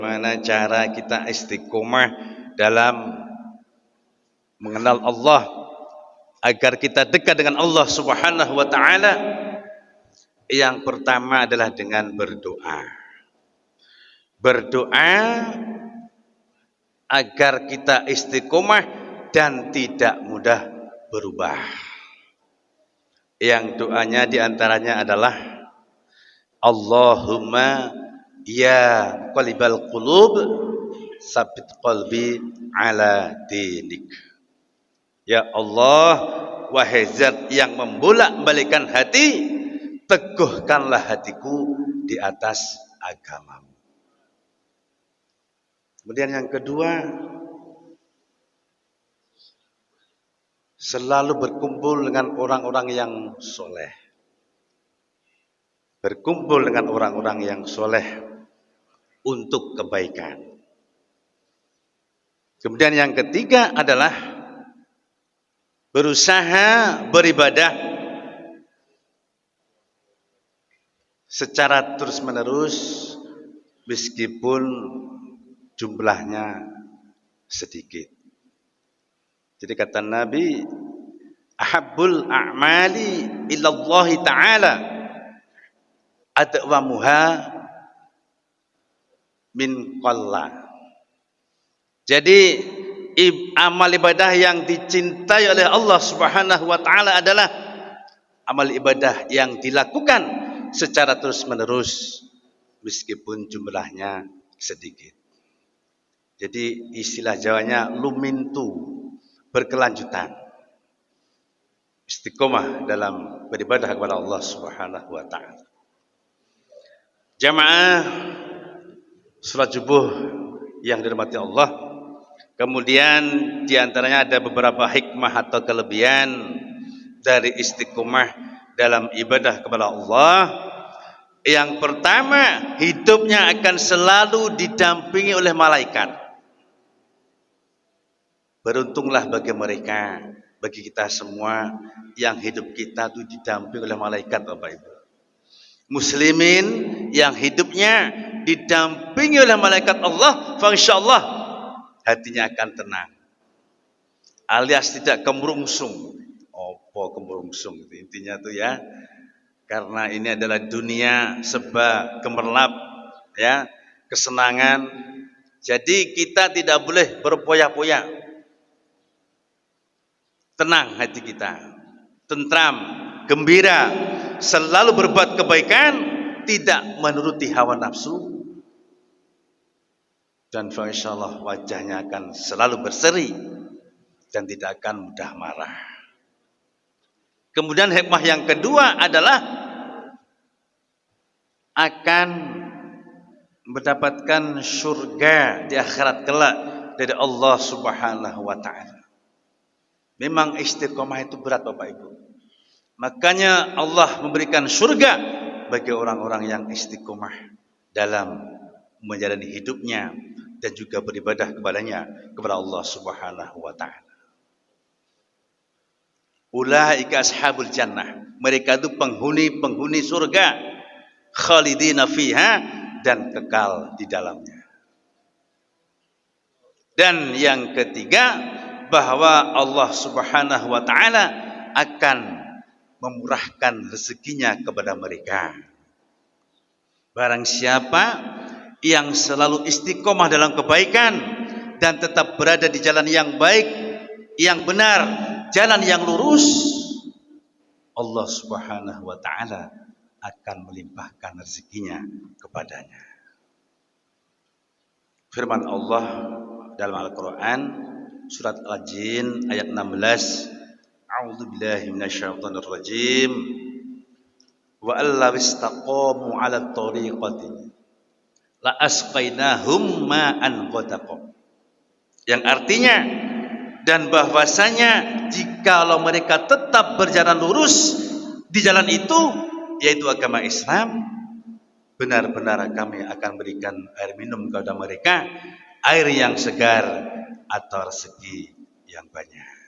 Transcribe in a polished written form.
Bagaimana cara kita istiqomah dalam mengenal Allah agar kita dekat dengan Allah Subhanahu wa taala? Yang pertama adalah dengan berdoa. Berdoa agar kita istiqomah dan tidak mudah berubah. Yang doanya diantaranya adalah Allahumma ya qalibal qulub sabit qalbi ala dinik. Ya Allah, wahai zat yang membolak-balikan hati, teguhkanlah hatiku di atas agamamu. Kemudian yang kedua, selalu berkumpul dengan orang-orang yang soleh. Berkumpul dengan orang-orang yang soleh untuk kebaikan. Kemudian yang ketiga adalah berusaha beribadah secara terus-menerus meskipun jumlahnya sedikit. Jadi kata Nabi, ahabbul a'mali ilallahi ta'ala adwamuha min qalla. Jadi amal ibadah yang dicintai oleh Allah Subhanahu wa taala adalah amal ibadah yang dilakukan secara terus-menerus meskipun jumlahnya sedikit. Jadi istilah Jawanya lumintu, berkelanjutan. Istiqomah dalam beribadah kepada Allah Subhanahu wa taala. Jamaah salat subuh yang dirahmati Allah. Kemudian diantaranya ada beberapa hikmah atau kelebihan dari istiqomah dalam ibadah kepada Allah. Yang pertama, hidupnya akan selalu didampingi oleh malaikat. Beruntunglah bagi mereka, bagi kita semua yang hidup kita itu didampingi oleh malaikat, Bapak Ibu. Muslimin yang hidupnya didampingi oleh malaikat Allah, insyaallah hatinya akan tenang, alias tidak kemerungsung. Apa kemerungsung itu intinya tuh ya, karena ini adalah dunia serba gemerlap ya, kesenangan. Jadi kita tidak boleh berpoya-poya. Tenang hati kita, tentram, gembira, selalu berbuat kebaikan, tidak menuruti hawa nafsu, dan insyaallah wajahnya akan selalu berseri dan tidak akan mudah marah. Kemudian hikmah yang kedua adalah akan mendapatkan surga di akhirat kelak dari Allah Subhanahu wa taala. Memang istiqomah itu berat, Bapak Ibu. Makanya Allah memberikan surga bagi orang-orang yang istiqomah dalam menjalani hidupnya dan juga beribadah kepadanya, kepada Allah Subhanahu wa taala. Ulaika ashabul jannah. Mereka itu penghuni surga, khalidina fiha, dan kekal di dalamnya. Dan yang ketiga, bahwa Allah Subhanahu wa taala akan memurahkan rezekinya kepada mereka. Barang siapa yang selalu istiqomah dalam kebaikan dan tetap berada di jalan yang baik, yang benar, jalan yang lurus, Allah Subhanahu wa taala akan melimpahkan rezekinya kepadanya. Firman Allah dalam Al-Qur'an surat Al-Jin ayat 16, a'udzubillahi minasyaitonir rajim, wa allaw istaqamu 'ala thoriqati la asqainahum ma'an ghadaqa. Yang artinya, dan bahwasanya jikalau mereka tetap berjalan lurus di jalan itu, yaitu agama Islam, benar-benar kami akan berikan air minum kepada mereka, air yang segar atau rezeki yang banyak.